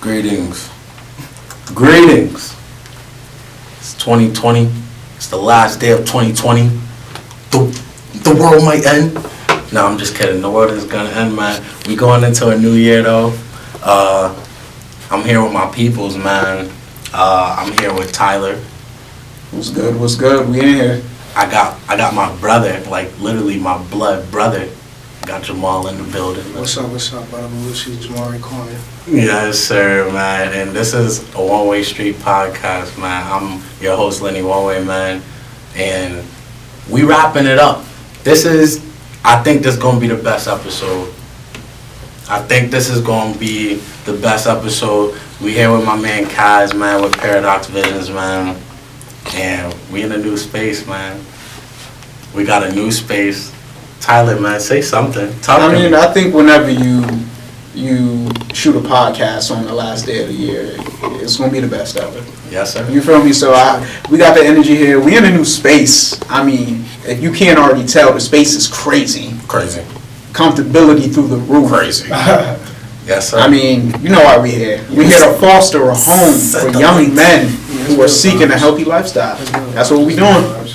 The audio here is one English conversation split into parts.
Greetings. Greetings. It's 2020. It's the last day of 2020. The world might end. No, I'm just kidding. The world is gonna end, man. We going into a new year though. I'm here with my peoples, man. I'm here with Tyler. What's good? What's good? We in here. I got my brother, like literally my blood brother. Got Jamal in the building. What's up, brother? Lucy, Jamal recording. Yes, sir, man. And this is a Oneway Street podcast, man. I'm your host, Lenny Oneway, man. And we wrapping it up. I think this is going to be the best episode. I think this is going to be the best episode. We here with my man Kaz, man, with Paradox Visions, man. And we in a new space, man. We got a new space. Tyler, man, say something. I think whenever you shoot a podcast on the last day of the year, it's gonna be the best ever. Yes, sir. You feel me? So we got the energy here. We in a new space. I mean, if you can't already tell, the space is crazy. Crazy. Comfortability through the roof. Crazy. Yes, sir. I mean, you know why we here. We're here to foster a home for young men who are seeking a healthy lifestyle. That's what we doing.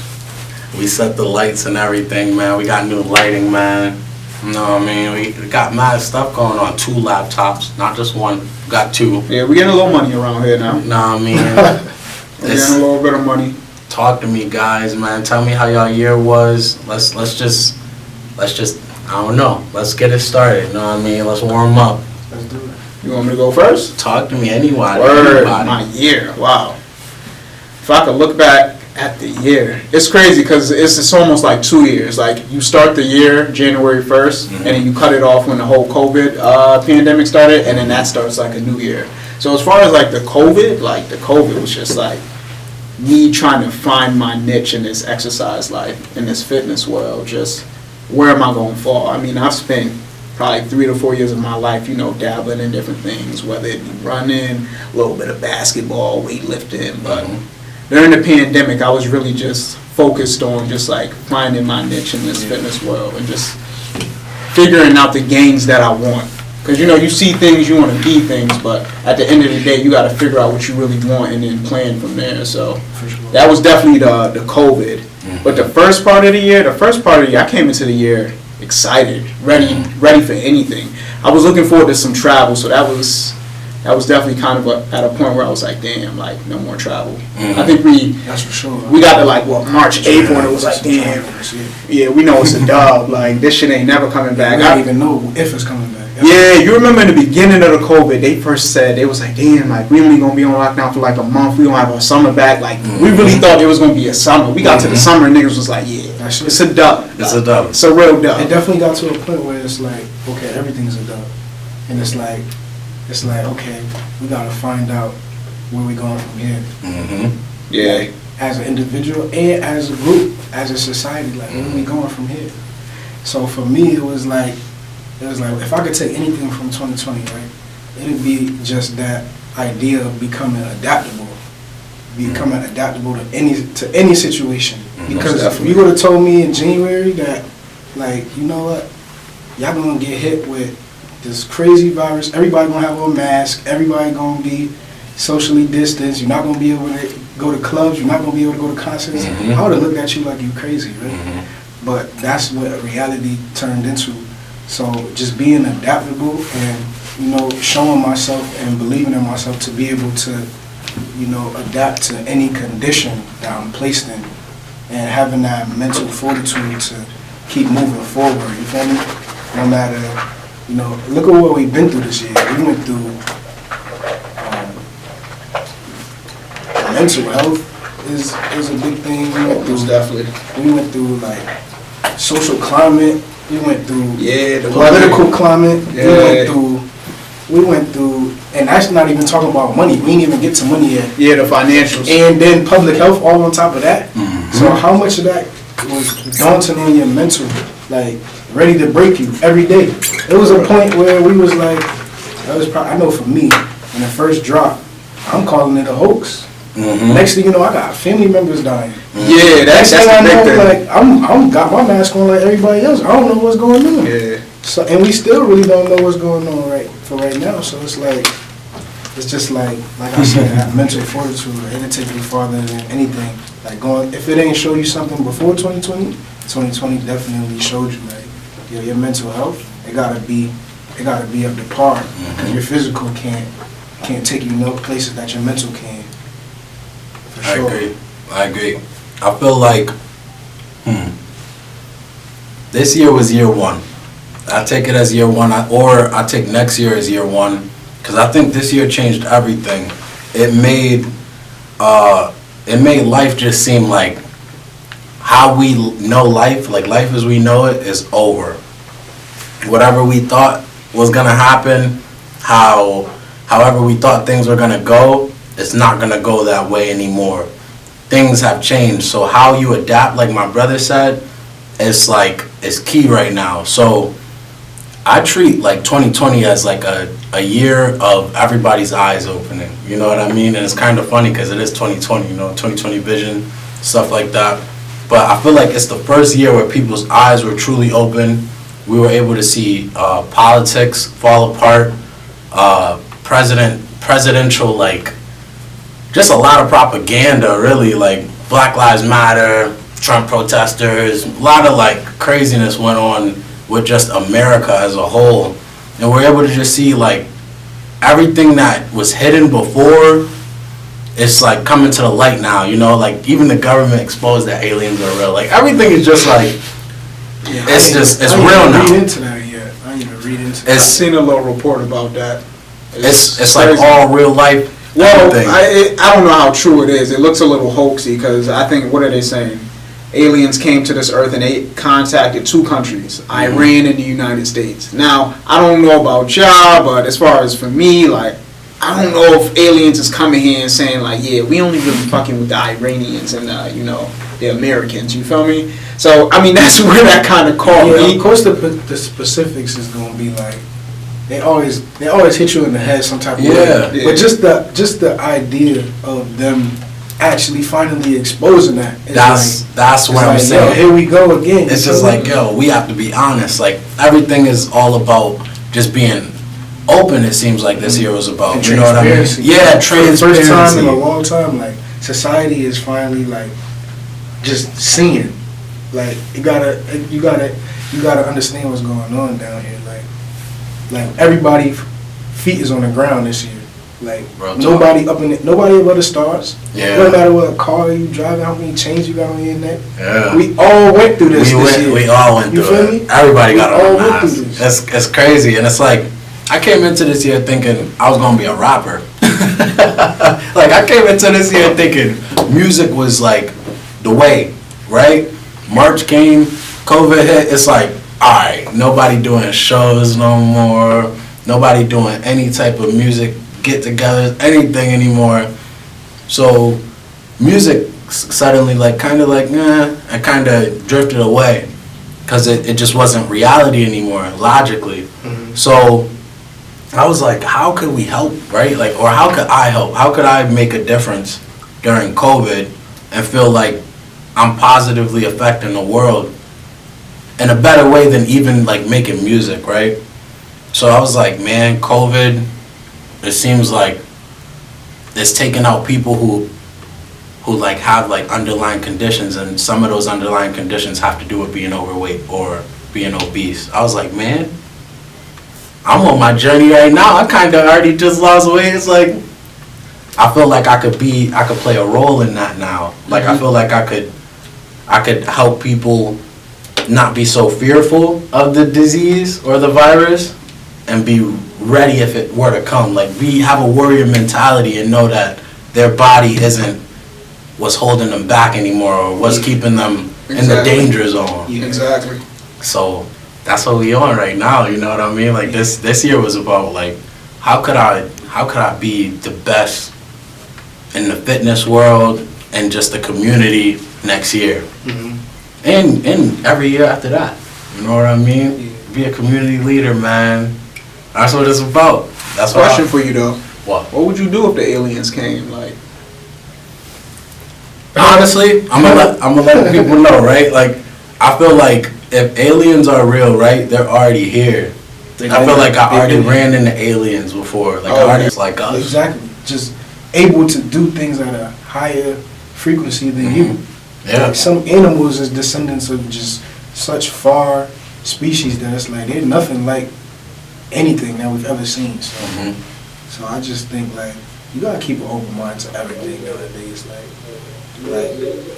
We set the lights and everything, man. We got new lighting, man. You know what I mean? We got mad stuff going on. 2 laptops, not just one. We got 2. Yeah, we getting a little money around here now. Know what I mean? We're getting a little bit of money. Talk to me, guys, man. Tell me how y'all year was. Let's just I don't know. Let's get it started. You know what I mean? Let's warm up. Let's do it. You want me to go first? Talk to me, anybody. Word, my year. Wow. If I could look back at the year, it's crazy because it's almost like 2 years. Like you start the year January 1st, and then you cut it off when the whole COVID pandemic started, and then that starts like a new year. So as far as like the COVID was just like me trying to find my niche in this exercise life, in this fitness world. Just where am I going to fall? I mean, I've spent probably 3 to 4 years of my life, dabbling in different things, whether it be running, a little bit of basketball, weightlifting, but during the pandemic, I was really just focused on just like finding my niche in this fitness world and just figuring out the gains that I want. Because you see things, you want to be things, but at the end of the day, you got to figure out what you really want and then plan from there. So that was definitely the COVID. But the first part of the year, I came into the year excited, ready for anything. I was looking forward to some travel, so that was definitely kind of at a point where I was like, damn, like no more travel. I think that's for sure. We got to like March, April, and it was like, damn, yeah, we know it's a dub. Like this shit ain't never coming back. I don't even know if it's coming back. Yeah, you remember in the beginning of the COVID, they first said, they was like, damn, like we only gonna be on lockdown for like a month. We gonna have our summer back. Like we really thought it was gonna be a summer. We got to the summer and niggas was like, yeah, it's a dub. It's a dub. It's a real dub. It definitely got to a point where it's like, okay, everything's a dub, and it's like, okay, we gotta find out where we going from here. Yeah. Like, as an individual and as a group, as a society, like where we going from here? So for me, it was like if I could take anything from 2020, right, it'd be just that idea of becoming adaptable to any situation. Because if you would have told me in January that, like, you know what, y'all gonna get hit with this crazy virus, everybody gonna have a mask, everybody gonna be socially distanced, you're not gonna be able to go to clubs, you're not gonna be able to go to concerts, I would have looked at you like you crazy, right? But that's what reality turned into. So just being adaptable and, showing myself and believing in myself to be able to, adapt to any condition that I'm placed in, and having that mental fortitude to keep moving forward, you feel me? No matter, look at what we've been through this year. We went through mental health is a big thing. We went through like social climate. We went through the political climate. Yeah. We went through, and that's not even talking about money. We didn't even get to money yet. Yeah, the financials. And then public health all on top of that. So how much of that was daunting on your mental, like ready to break you every day? It was a point where we was like, I know for me, when it first dropped, I'm calling it a hoax. Next thing you know, I got family members dying. Yeah, that's the big thing. Like I'm got my mask on like everybody else. I don't know what's going on. Yeah. So and we still really don't know what's going on right now. So it's like it's just like I said, that mental fortitude, it'll take you farther than anything. Like if it ain't show you something before 2020, 2020 definitely showed you, like, yo, your mental health, it gotta be up to par. Because your physical can't take you no places that your mental can. For sure. I agree. I feel like, this year was year one. I take it as year one, or I take next year as year one, because I think this year changed everything. It made life just seem like how we know life, like life as we know it, is over. Whatever we thought was gonna happen, however we thought things were gonna go, it's not gonna go that way anymore. Things have changed, so how you adapt, like my brother said, it's key right now. So I treat like 2020 as like a year of everybody's eyes opening, you know what I mean? And it's kind of funny because it is 2020, you know, 2020 vision, stuff like that. But I feel like it's the first year where people's eyes were truly open. We were able to see politics fall apart, presidential, like, just a lot of propaganda, really, like Black Lives Matter, Trump protesters, a lot of like craziness went on with just America as a whole. And we're able to just see like everything that was hidden before, it's like coming to the light now, you know, like even the government exposed that aliens are real. Like everything is just like, it's real now. I ain't even read into that yet. I ain't even read into that. I've seen a little report about that. It's like all real life. Well, I don't know how true it is. It looks a little hoaxy because I think, what are they saying? Aliens came to this earth and they contacted two countries, Iran and the United States. Now, I don't know about y'all, but as far as for me, like, I don't know if aliens is coming here and saying, like, yeah, we only really fucking with the Iranians and, you know, the Americans, you feel me? So, I mean, that's where that kind of caught me. Of course, the specifics is going to be like, they always hit you in the head some type of way. Yeah. But just the idea of them actually finally exposing that. That's what I'm saying. Yo, here we go again. It's just like, yo, we have to be honest. Like everything is all about just being open. It seems like this year was about. And you know what I mean? Yeah, transparency. For the first time in a long time, like society is finally like just seeing. Like you gotta understand what's going on down here. Like everybody feet is on the ground this year. Like nobody above the stars. Yeah. No matter what car you driving, how many chains you got on your neck. Yeah. We all went through this year. We all went through it. Me? Everybody got all on went eyes. through this. It's crazy, and it's like I came into this year thinking I was gonna be a rapper. Like I came into this year thinking music was like the way, right? March came, COVID hit. It's like, all right, nobody doing shows no more. Nobody doing any type of music get-togethers, anything anymore. So music suddenly like kind of like, I kind of drifted away because it just wasn't reality anymore, logically. Mm-hmm. So I was like, how could we help, right? Like, or how could I help? How could I make a difference during COVID and feel like I'm positively affecting the world in a better way than even like making music, right? So I was like, man, COVID, it seems like it's taking out people who like have like underlying conditions, and some of those underlying conditions have to do with being overweight or being obese. I was like, man, I'm on my journey right now. I kind of already just lost weight. It's like I feel like I could play a role in that now. Like I feel like I could help people not be so fearful of the disease or the virus and be ready if it were to come. Like have a warrior mentality and know that their body isn't what's holding them back anymore or what's keeping them in the danger zone. Yeah. Exactly. So that's what we on right now, you know what I mean? Like this year was about like how could I be the best in the fitness world and just the community next year. Mm-hmm. And every year after that. You know what I mean? Yeah. Be a community leader, man. That's what it's about. That's question for you though. What would you do if the aliens came? Like, honestly, I'm gonna let people know, right? Like, I feel like if aliens are real, right, they're already here. I feel like I already ran into aliens before. Like artists like us. Exactly. Just able to do things at a higher frequency than you. Yeah. Like some animals is descendants of just such far species that it's like they're nothing like anything that we've ever seen. So, so I just think like you gotta keep an open mind to everything nowadays. Like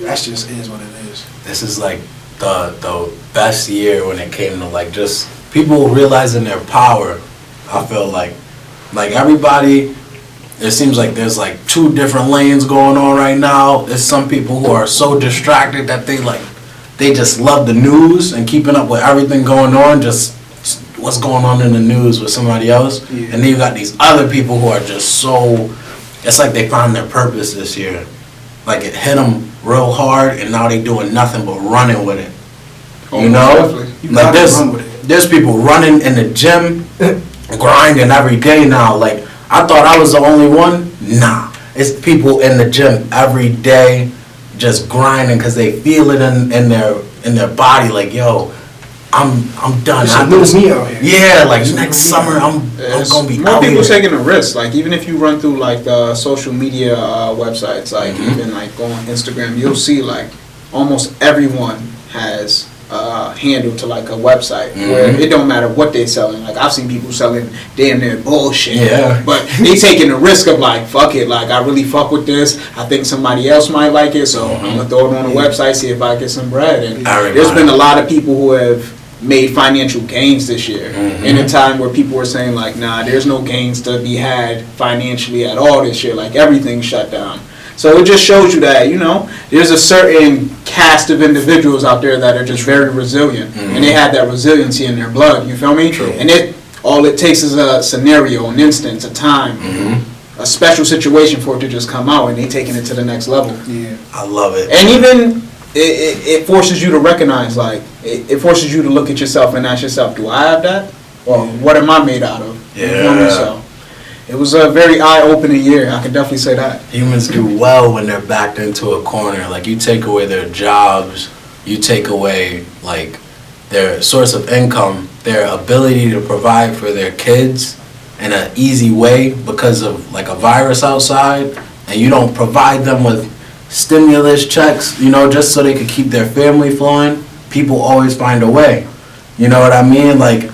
that just is what it is. This is like the best year when it came to like just people realizing their power. I feel like everybody. It seems like there's like two different lanes going on right now. There's some people who are so distracted that they just love the news and keeping up with everything going on, just what's going on in the news with somebody else. Yeah. And then you got these other people who are just so, it's like they found their purpose this year. Like it hit them real hard and now they doing nothing but running with it. You know? You Like gotta run with it. there's people running in the gym, grinding every day now. Like I thought I was the only one. Nah, it's people in the gym every day, just grinding because they feel it in their body. Like yo, I'm done. It's a little me out here. Yeah, like next summer I'm gonna be more out people here. taking a risk. Like even if you run through like the social media websites, like even like go on Instagram, you'll see like almost everyone has handle to like a website where it don't matter what they're selling. Like I've seen people selling damn near bullshit. Yeah. But they taking the risk of like, fuck it, like I really fuck with this. I think somebody else might like it, so I'm gonna throw it on the website, see if I get some bread. And there's been a lot of people who have made financial gains this year in a time where people were saying like, nah, there's no gains to be had financially at all this year. Like everything's shut down. So it just shows you that, you know, there's a certain cast of individuals out there that are just very resilient. And they have that resiliency in their blood, you feel me? True. And all it takes is a scenario, an instance, a time, a special situation for it to just come out, and they taking it to the next level. Yeah. I love it. And even it forces you to recognize, like, it forces you to look at yourself and ask yourself, do I have that? Or what am I made out of? You feel me? So it was a very eye-opening year. I can definitely say that. Humans do well when they're backed into a corner. Like you take away their jobs, you take away like their source of income, their ability to provide for their kids in an easy way because of like a virus outside, and you don't provide them with stimulus checks, you know, just so they could keep their family flowing. People always find a way. You know what I mean? Like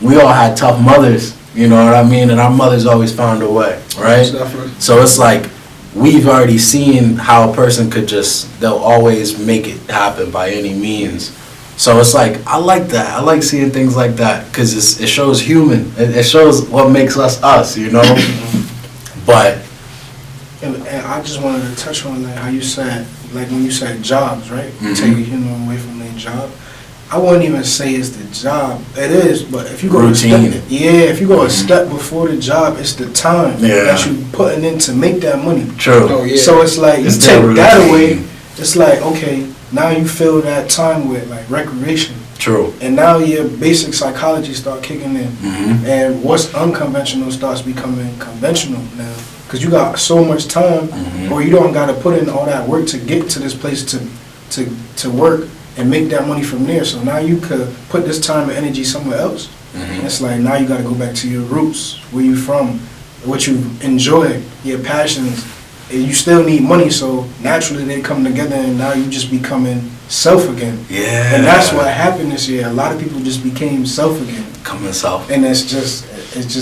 we all had tough mothers. You know what I mean? And our mothers always found a way, right? Definitely. So it's like we've already seen how a person could they'll always make it happen by any means. So it's like, I like that. I like seeing things like that because it shows human. It shows what makes us, you know? But. And I just wanted to touch on like how you said, like when you said jobs, right? Take a human away from their job. I wouldn't even say it's the job. It is, but if you go routine. if you go a step before the job, it's the time that you putting in to make that money. True. Oh, yeah. So it's like It's you take that routine. away. It's like okay, now you fill that time with like recreation, True. and now your basic psychology start kicking in, and what's unconventional starts becoming conventional now. Because you got so much time, or you don't got to put in all that work to get to this place to work and make that money from there. So now you could put this time and energy somewhere else. And it's like now you got to go back to your roots, where you from, what you enjoy, your passions. And you still need money, so naturally they come together, and now you just becoming self again. Yeah. And that's what happened this year. A lot of people just became self again. Coming self. And it's just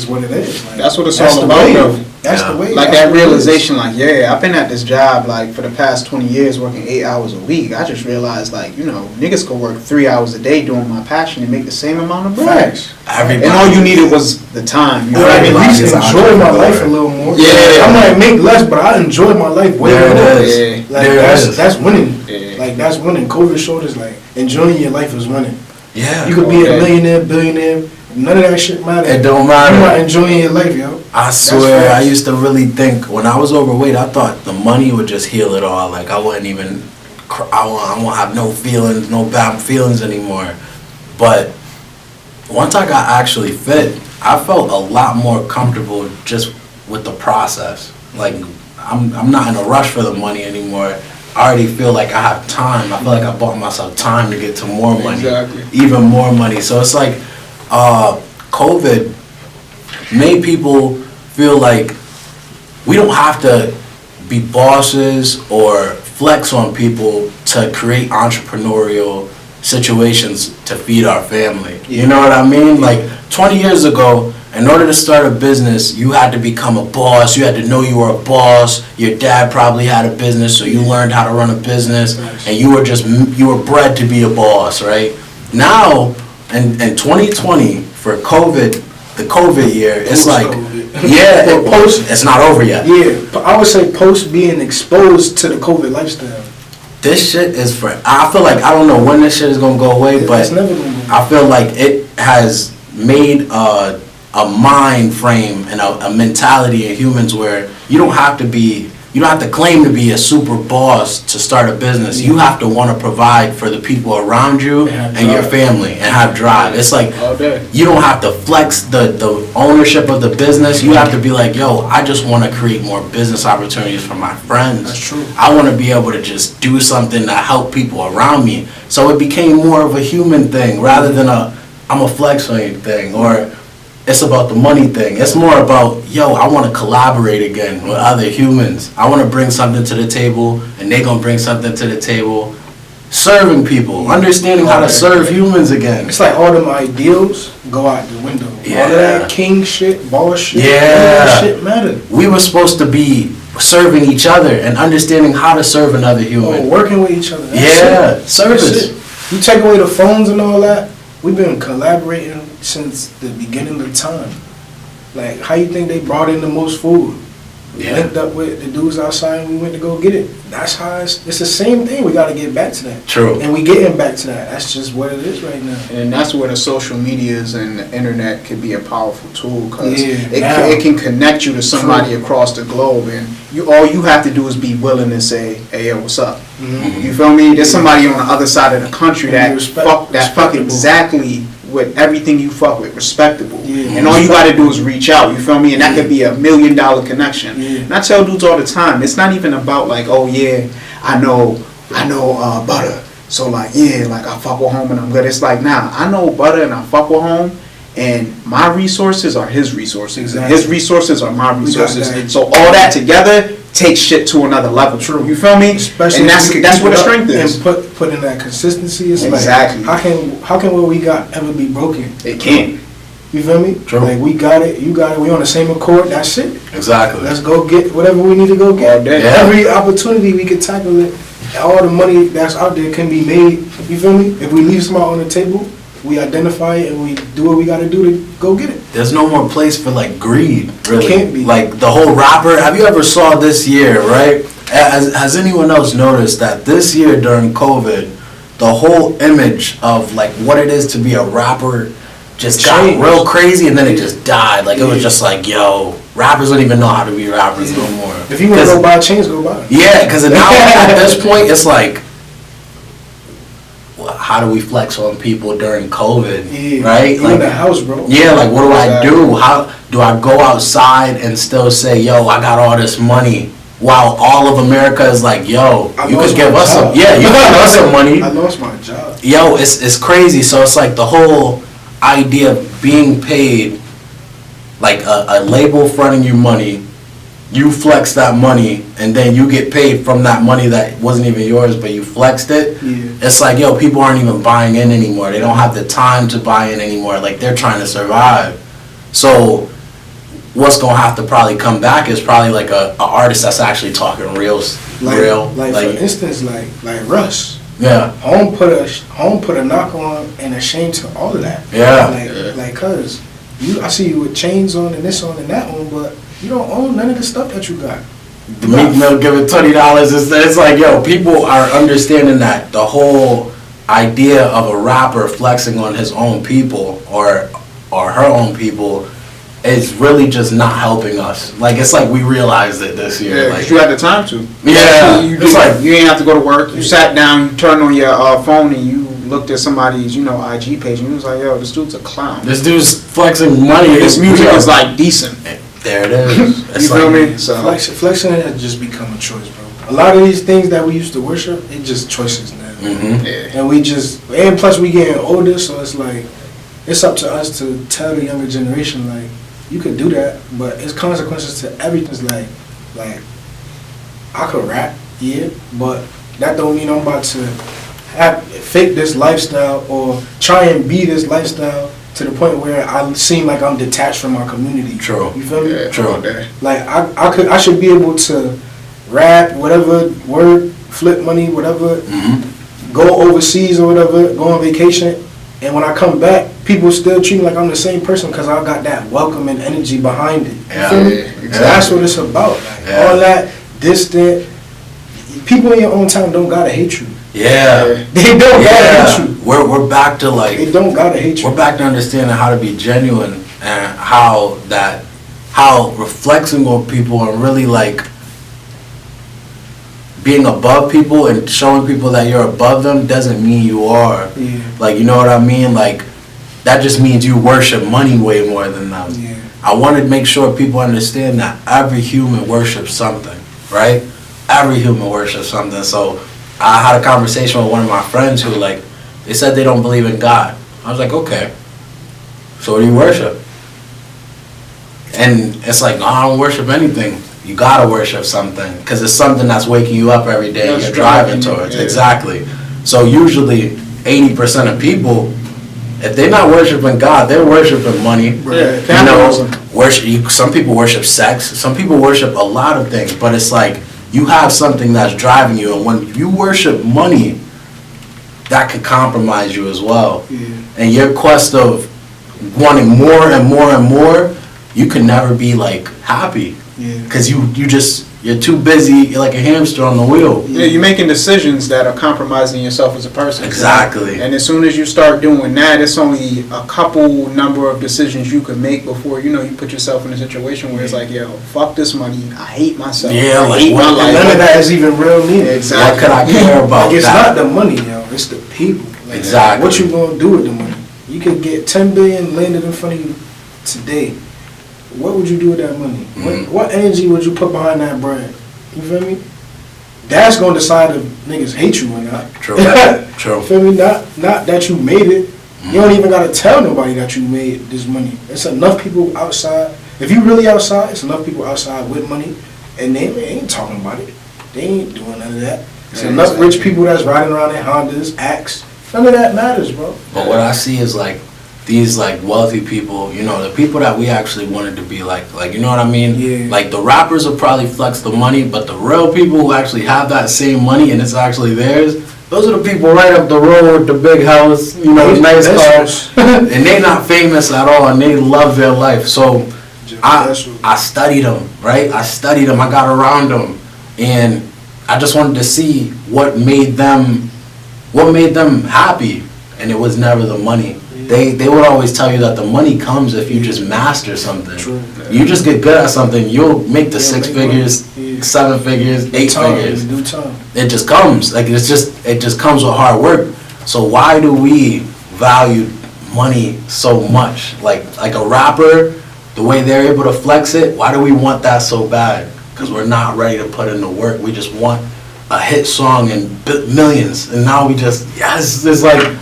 what it is. Like, That's what it's that's all the about, way. though. That's Yeah. the way. Like That's that what it is. realization, like, yeah, I've been at this job like for the past 20 years working 8 hours a week. I just realized, like, you know, niggas could work 3 hours a day doing my passion and make the same amount of bread. Facts. Everybody. And all you needed was the time. You Or know what I at mean? Like, least Everybody's enjoy my entrepreneur. life a little more. Yeah. I might make less, but I enjoy my life way There more. it is. Yeah. Like There it is. that's winning. Yeah. Like that's winning. COVID showed us like enjoying your life is winning. Yeah. You could be Okay. a millionaire, billionaire. None of that shit matters. It don't You matter. not enjoying your life, yo. I swear, I facts. used to really think when I was overweight, I thought the money would just heal it all. Like I wouldn't even, I won't have no feelings, no bad feelings anymore. But once I got actually fit, I felt a lot more comfortable just with the process. Like I'm not in a rush for the money anymore. I already feel like I have time. I feel like I bought myself time to get to more money, Exactly. even more money. So it's like, COVID made people feel like we don't have to be bosses or flex on people to create entrepreneurial situations to feed our family. You know what I mean? Like 20 years ago, in order to start a business, you had to become a boss. You had to know you were a boss. Your dad probably had a business, so you learned how to run a business, and you were bred to be a boss, right? Now, in 2020, for COVID, the COVID year, it's like, it's not over yet. Yeah, but I would say post being exposed to the COVID lifestyle. This shit is for, I feel like, I don't know when this shit is gonna go away, but It's never gonna go. I feel like it has made a mind frame and a mentality in humans where you don't have to claim to be a super boss to start a business. You have to want to provide for the people around you and your family and have drive. It's like you don't have to flex the ownership of the business. You have to be like, yo, I just want to create more business opportunities for my friends. That's true. I want to be able to just do something to help people around me. So it became more of a human thing rather than I'm a flex on you thing, or it's about the money thing. It's more about, yo, I want to collaborate again with other humans. I want to bring something to the table, and they going to bring something to the table. Serving people, understanding how to serve humans again. It's like all them ideals go out the window. Yeah. All of that king shit, boss shit, Yeah. none of that shit mattered. We were supposed to be serving each other and understanding how to serve another human. Working with each other. Yeah, That's service. it. You take away the phones and all that, we've been collaborating since the beginning of time. Like, how you think they brought in the most food? We Yeah. linked up with the dudes outside and we went to go get it. That's how it's the same thing. We got to get back to that. True. And we getting back to that. That's just what it is right now. And that's where the social medias and the internet could be a powerful tool, because Yeah, it can connect you to somebody across the globe, and all you have to do is be willing to say, hey, yo, what's up? Mhm. You feel me? There's somebody on the other side of the country that fuck respectable. exactly with everything you fuck with, respectable. Yeah. And all you gotta do is reach out, you feel me? And that could be $1 million connection. Yeah. And I tell dudes all the time, it's not even about like, oh yeah, I know Butter. So like, yeah, like I fuck with home and I'm good. It's like, nah, I know Butter and I fuck with home, and my resources are his resources. Exactly. His resources are my We got resources. that. So all that together takes shit to another level. True. You feel me? Especially and if we that's can where the keep it up strength is. And put in that consistency. It's Exactly. like, how can what we got ever be broken? It can't. You feel me? True. Like, we got it, you got it, we on the same accord, that's it. Exactly. Let's go get whatever we need to go get. All day. Yeah. Every opportunity we can tackle it. All the money that's out there can be made. You feel me? If we leave something on the table, we identify it and we do what we got to do to go get it. There's no more place for like greed, really. Can't be. Like the whole rapper. Have you ever saw this year, right? Has anyone else noticed that this year during COVID, the whole image of like what it is to be a rapper just got Changed. real crazy, and then it just died. Like it was just like, yo, rappers don't even know how to be rappers no more. If you want to go buy chains, go buy. Yeah, because now at this point, it's like, well, how do we flex on people during COVID, Yeah. right? You Like, in the house, bro. yeah, like what do I Exactly. do? How do I go outside and still say, yo, I got all this money, while all of America is like, yo, I you lost could give my us some, job. yeah, you could give us some money. I lost my job. Yo, it's crazy. So it's like the whole idea of being paid, like a label fronting you money, you flex that money, and then you get paid from that money that wasn't even yours, but you flexed it. Yeah. It's like, yo, people aren't even buying in anymore. They don't have the time to buy in anymore. Like, they're trying to survive. So what's gonna have to probably come back is probably like a artist that's actually talking real. Like for instance, like Russ. Yeah. Home put a knock on and a shame to all of that. Yeah. Like cuz I see you with chains on and this on and that on, but you don't own none of the stuff that you got. The Meek Mill giving $20. It's like, yo, people are understanding that the whole idea of a rapper flexing on his own people or her own people is really just not helping us. Like, it's like we realized it this year. Yeah, Like, because you had the time to. Yeah, You it's like- you ain't have to go to work. You sat down, you turned on your phone, and you looked at somebody's, IG page, and you was like, yo, this dude's a clown. this dude's flexing money. His music is like decent. There it is. It's You feel like, me? So Flexing has just become a choice, bro. A lot of these things that we used to worship, it just choices now. Mhm. yeah. And plus we getting older, so it's like it's up to us to tell the younger generation, like, you could do that, but it's consequences to everything. It's like, I could rap, yeah, but that don't mean I'm about to fake this lifestyle or try and be this lifestyle to the point where I seem like I'm detached from my community. True. You feel me? Yeah, True. Like, I should be able to rap, whatever, word, flip money, whatever, go overseas or whatever, go on vacation, and when I come back, people still treat me like I'm the same person because I got that welcome and energy behind it. You feel me? Exactly. That's what it's about. Like, all that distant, people in your own town don't gotta hate you. Yeah. They don't gotta hate you. We're back to like. They don't gotta hate you. We're back to understanding how to be genuine and how reflecting on people and really like being above people and showing people that you're above them doesn't mean you are. Yeah. Like, you know what I mean? Like, that just means you worship money way more than them. Yeah. I want to make sure people understand that every human worships something, right? Every human worships something. So I had a conversation with one of my friends who, like, they said they don't believe in God. I was like, okay, so what do you worship? And it's like, no, I don't worship anything. You gotta worship something because it's something that's waking you up every day and you're driving towards. Yeah. Exactly. So usually 80% of people, if they're not worshiping God, they're worshiping money. Yeah, You know, some people worship sex. Some people worship a lot of things. But it's like you have something that's driving you, and when you worship money, that could compromise you as well. Yeah. And your quest of wanting more and more and more, you can never be like happy. Yeah. Because you're too busy, you're like a hamster on the wheel. Yeah, you're making decisions that are compromising yourself as a person. Exactly. And as soon as you start doing that, it's only a couple number of decisions you can make before, you put yourself in a situation where it's like, yo, fuck this money, I hate myself, Yeah, I like, hate my life. None of that is even real neither. Exactly. What could I care about Like, it's that? not the money, yo. It's the people. Like, Exactly. What you gonna do with the money? You could get 10 billion landed in front of you today. What would you do with that money? What energy would you put behind that brand? You feel me? That's gonna decide if niggas hate you or not. True. True. You feel me? Not that you made it. You don't even gotta tell nobody that you made this money. It's enough people outside. If you really outside, it's enough people outside with money, and they ain't talking about it. They ain't doing none of that. It's Yeah, enough exactly. rich people that's riding around in Hondas, Axe. None of that matters, bro. But what I see is like these like wealthy people, the people that we actually wanted to be like you know what I mean? Yeah. Like the rappers will probably flex the money, but the real people who actually have that same money and it's actually theirs, those are the people right up the road with the big house, nice cars, and they not famous at all and they love their life. So I studied them, right? I got around them, and I just wanted to see what made them happy, and it was never the money. They would always tell you that the money comes if you just master something. True. You just get good at something, you'll make the 6 make figures, money. Yeah. 7 figures, 8 figures. Due time. It just comes. Like it just comes with hard work. So why do we value money so much? Like a rapper, the way they're able to flex it, why do we want that so bad? Because we're not ready to put in the work. We just want a hit song and millions, and now we just it's like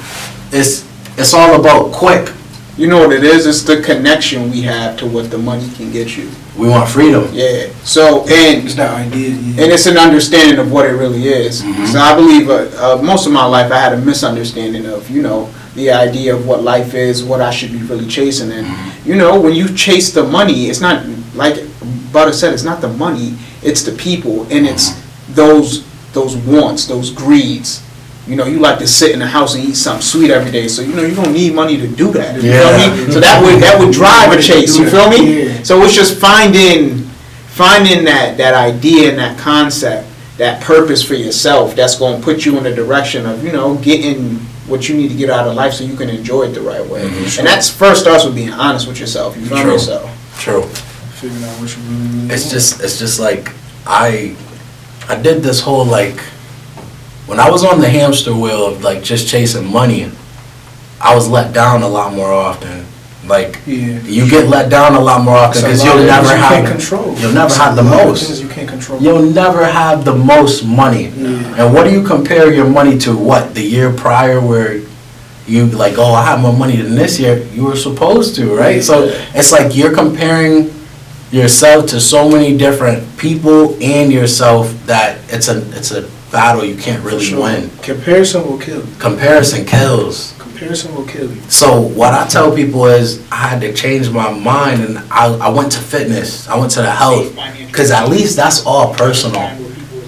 it's all about quick. You know what it is? It's the connection we have to what the money can get you. We want freedom. Yeah. So, and It's that idea. Yeah. and it's an understanding of what it really is. Mhm. So I believe most of my life I had a misunderstanding of, the idea of what life is, what I should be really chasing. And, when you chase the money, it's not, like Butter said, it's not the money, it's the people. And it's those wants, those greeds. You like to sit in the house and eat something sweet every day. So, you don't need money to do that. You feel me? So that would drive a chase. You feel me? Yeah. So it's just finding that idea and that concept, that purpose for yourself that's going to put you in the direction of, getting what you need to get out of life so you can enjoy it the right way. Mhm. And that's first starts with being honest with yourself. You feel True. me? So True. Figuring out what you really It's want. just like I did this whole like when I was on the hamster wheel of like just chasing money, I was let down a lot more often. Like Yeah. you get let down a lot more often because you'll never you can't have control. you'll never It's have a the lot of most. things you can't control. You'll never have the most money. Yeah. And what do you compare your money to? What, the year prior where you like, oh, I have more money than this year. You were supposed to, right? So it's like you're comparing yourself to so many different people and yourself that it's a battle you can't really win. Comparison will kill you. Comparison kills. Comparison will kill you. So what I tell people is I had to change my mind, and I went to fitness. I went to the health, because at least that's all personal.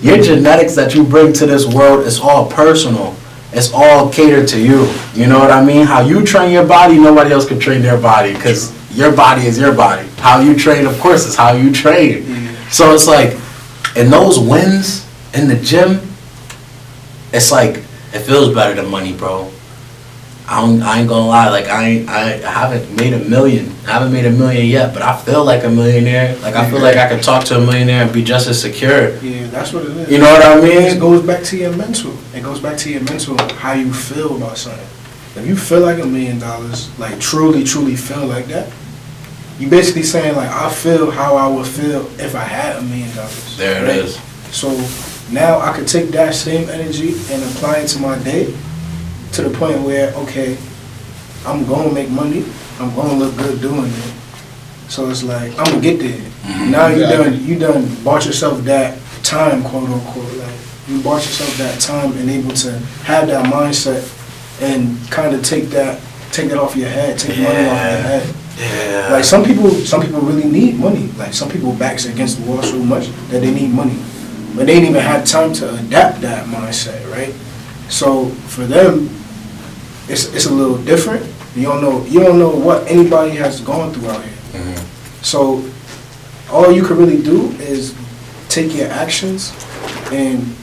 Your genetics that you bring to this world is all personal. It's all catered to you. You know what I mean? How you train your body, nobody else can train their body, because your body is your body. How you train, of course, is how you train. So it's like, in those wins in the gym, it's like, it feels better than money, bro. I ain't gonna lie, like I haven't made $1 million. I haven't made $1 million yet, but I feel like a millionaire. Like I feel like I can talk to a millionaire and be just as secure. Yeah, that's what it is. You know what I mean? It goes back to your mental. It goes back to your mental, how you feel about something. If you feel like $1 million, like truly feel like that, you basically saying like, I feel how I would feel if I had $1 million. There it is. So now I could take that same energy and apply it to my day, to the point where, okay, I'm going to make money, I'm going to look good doing it. So it's like, I'm going to get there. Mm-hmm. Now you done bought yourself that time, quote unquote. Like, you bought yourself that time and able to have that mindset and kind of take that off your head, take money off your head. Yeah. Like some people really need money. Like some people backs against the wall so much that they need money. But they didn't even have time to adapt that mindset, right? So for them, it's a little different. You don't know what anybody has gone through out here. Mm-hmm. So all you can really do is take your actions and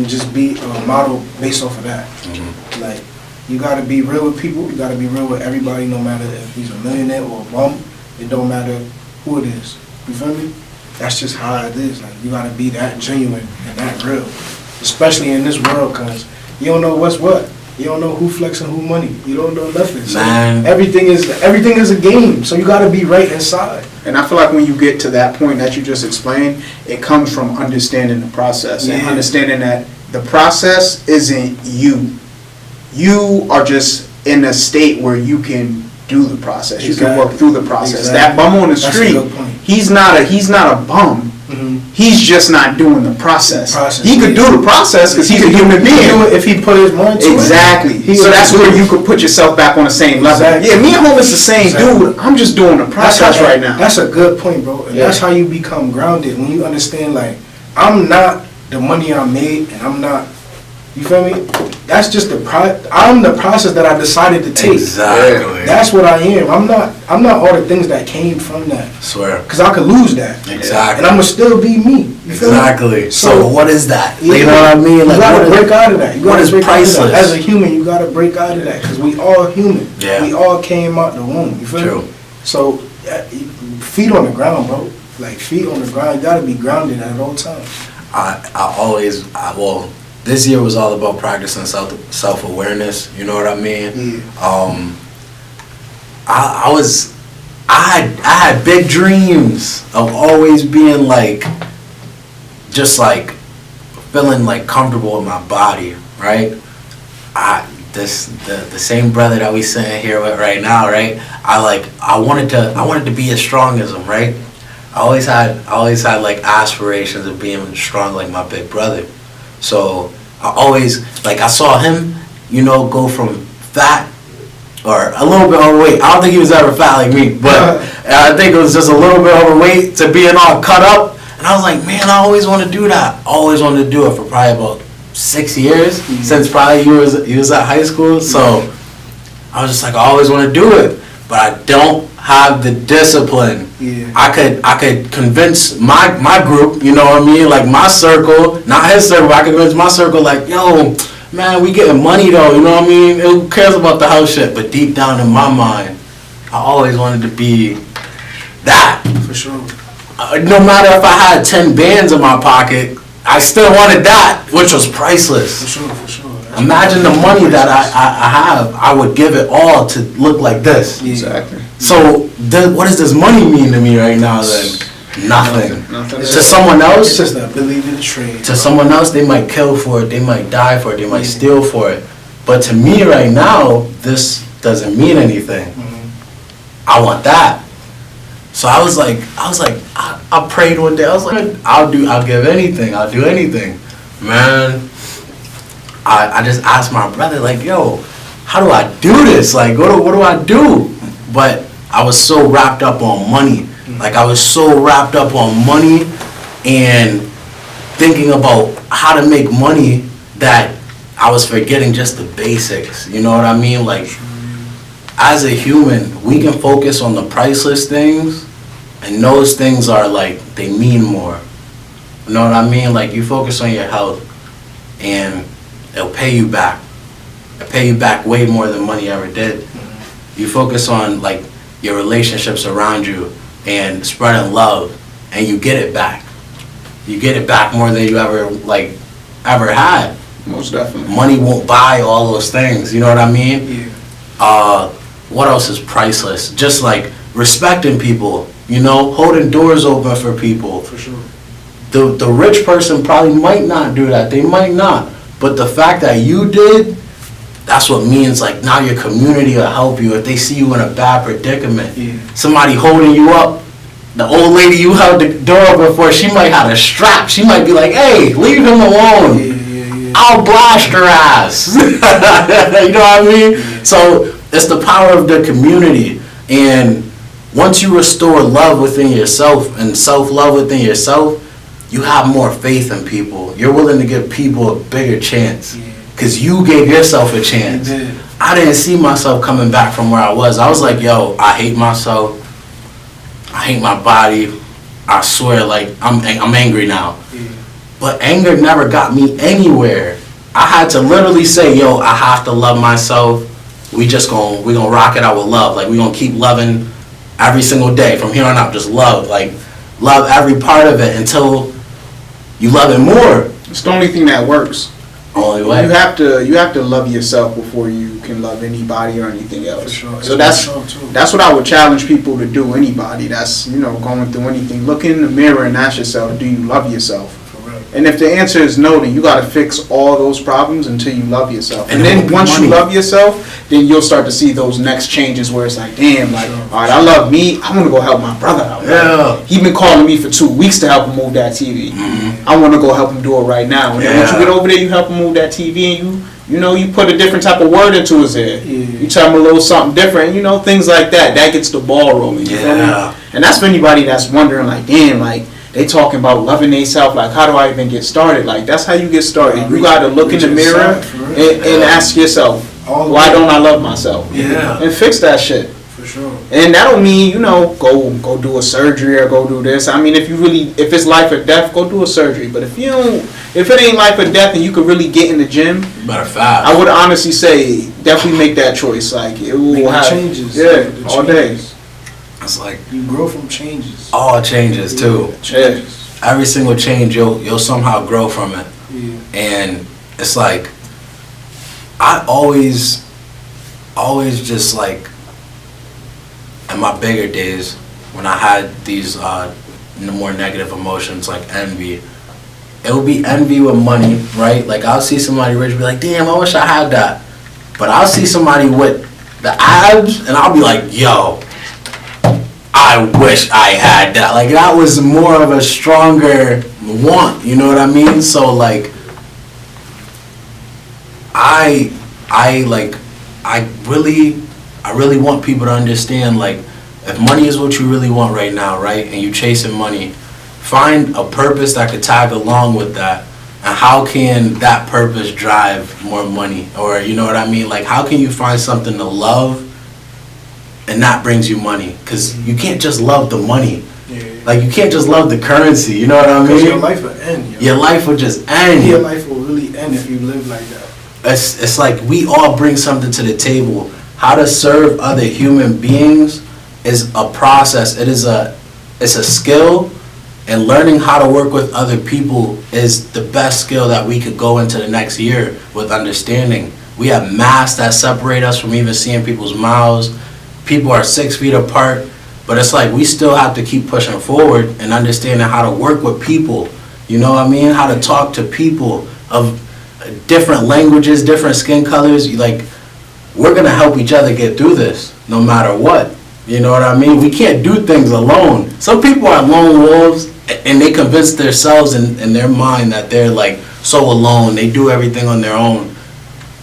just be a model based off of that. Mm-hmm. Like, you gotta be real with people. You gotta be real with everybody, no matter if he's a millionaire or a bum. It don't matter who it is. You feel me? That's just how it is. Like, you gotta be that genuine and that real, especially in this world, cause you don't know what's what. You don't know who flexing who money. You don't know nothing. So Man. everything is a game. So you gotta be right inside. And I feel like when you get to that point that you just explained, it comes from understanding the process and understanding that the process isn't you. You are just in a state where you can do the process. You can work through the process. Exactly. That bum on the That's street, a good point. he's not a bum. Mm-hmm. He's just not doing the process. He could yeah. do the process because he's a human being. Do it if he put his mind to it. Exactly. So that's where you could put yourself back on the same level. Exactly. Yeah, me and home is the same dude. I'm just doing the process right now. That's a good point, bro. And that's how you become grounded, when you understand, like, I'm not the money I made, and I'm not, you feel me? That's just I'm the process that I decided to take. Exactly. That's what I am. I'm not all the things that came from that. Swear. Because I could lose that. Exactly. And I'm going to still be me. You feel me? Exactly. So what is that? Yeah, you know what I mean? Like, you gotta break out of that. You what gotta is break out of that. priceless? As a human, you gotta break out of that, because we all human. Yeah. We all came out the womb. You feel True. me? So feet on the ground, bro. Like, feet on the ground. You gotta be grounded at all times. Well, this year was all about practicing self-awareness. You know what I mean? Yeah. I had big dreams of always being like, just like feeling like comfortable with my body, right? The same brother that we sitting here with right now, right? I wanted to be as strong as him, right? I always had like aspirations of being strong like my big brother. So I saw him, go from fat or a little bit overweight. I don't think he was ever fat like me, but I think it was just a little bit overweight to being all cut up. And I was like, man, I always want to do that. Always wanted to do it for probably about 6 years, since probably you was at high school. So I was just like, I always want to do it, but I don't have the discipline. Yeah. I could convince my group, you know what I mean, like my circle, not his circle, but I could convince my circle, like, yo, man, we getting money though, you know what I mean? Who cares about the house shit? But deep down in my mind, I always wanted to be that. For sure. No matter if I had 10 bands in my pocket, I still wanted that, which was priceless. For sure. Imagine the money that I have, I would give it all to look like this. Yeah. Exactly. So what does this money mean to me right now then? Nothing. Nothing. To someone else, It's just the ability to trade. to someone else, they might kill for it, they might die for it, they might steal for it. But to me right now, this doesn't mean anything. I want that. So I was like, I prayed one day. I was like, I'll give anything. I'll do anything. Man, I just asked my brother, like, yo, how do I do this? Like, what do I do? But I was so wrapped up on money. Like, I was so wrapped up on money and thinking about how to make money that I was forgetting just the basics. You know what I mean? Like, as a human, we can focus on the priceless things, and those things are like, they mean more. You know what I mean? Like, you focus on your health, and it'll pay you back. It'll pay you back way more than money ever did. You focus on, like, your relationships around you and spreading love, and you get it back. You get it back more than you ever had. Most definitely. Money won't buy all those things. You know what I mean? Yeah. What else is priceless? Just like respecting people. You know, holding doors open for people. For sure. The rich person probably might not do that. They might not. But the fact that you did, that's what means, like, now your community will help you if they see you in a bad predicament. Yeah. Somebody holding you up. The old lady you held the door open for, she might have a strap. She might be like, hey, leave him alone. Yeah. I'll blast her ass. You know what I mean? Yeah. So it's the power of the community. And once you restore love within yourself and self-love within yourself, you have more faith in people. You're willing to give people a bigger chance. Because you gave yourself a chance. You did. I didn't see myself coming back from where I was. I was like, yo, I hate myself. I hate my body. I swear, like, I'm angry now. Yeah. But anger never got me anywhere. I had to literally say, yo, I have to love myself. We gonna rock it out with love. Like, we gonna keep loving every single day from here on out. Just love, like, love every part of it until you love it more. It's the only thing that works. Only way. You have to love yourself before you can love anybody or anything else. For sure. So It's for sure, too. that's what I would challenge people to do. Anybody that's, you know, going through anything, look in the mirror and ask yourself, do you love yourself? For real. And if the answer is no, then you got to fix all those problems until you love yourself. And And it then won't be once you money. love yourself, then you'll start to see those next changes where it's like, damn, like, Sure. all right, I love me. I want to go help my brother out. Yeah. He been calling me for 2 weeks to help him move that TV. I want to go help him do it right now. And then once you Yeah. get over there, you help him move that TV, and you know, you put a different type of word into his head. Yeah. You tell him a little something different, you know, things like that. That gets the ball rolling. You feel me? Yeah. And that's for anybody that's wondering, like, damn, like, they talking about loving themselves, like, how do I even get started? Like, that's how you get started. You got to look in the Reach mirror inside, for real. and ask yourself, All the why way. don't I love myself? Yeah. And fix that shit. For sure. And that don't mean, you know, go do a surgery or go do this. I mean, if it's life or death, go do a surgery. But if it ain't life or death and you could really get in the gym, Matter of fact. I would honestly say definitely make that choice. Like, it will Make the have changes. Yeah, The all day. changes. It's like You grow from changes. all changes too. Changes. Every single change, you'll somehow grow from it. Yeah. And it's like, I always just, like, in my bigger days, when I had these more negative emotions like envy, it would be envy with money, right? Like, I'll see somebody rich, be like, damn, I wish I had that. But I'll see somebody with the abs, and I'll be like, yo, I wish I had that. Like, that was more of a stronger want, you know what I mean? So, like, I really want people to understand, like, if money is what you really want right now, right, and you chasing money, find a purpose that could tag along with that, and how can that purpose drive more money? Or, you know what I mean? Like, how can you find something to love and that brings you money? Because you can't just love the money. Yeah. Like, you can't just love the currency, you know what I Because mean? your life will end. Yo. Your life will just end. Your life will really end if you live like that. It's like we all bring something to the table. How to serve other human beings is a process. It's a skill, and learning how to work with other people is the best skill that we could go into the next year with understanding. We have masks that separate us from even seeing people's mouths. People are 6 feet apart, but it's like we still have to keep pushing forward and understanding how to work with people. You know what I mean? How to talk to people of different languages, different skin colors. Like, we're gonna help each other get through this, no matter what. You know what I mean? We can't do things alone. Some people are lone wolves, and they convince themselves in their mind that they're like so alone. They do everything on their own.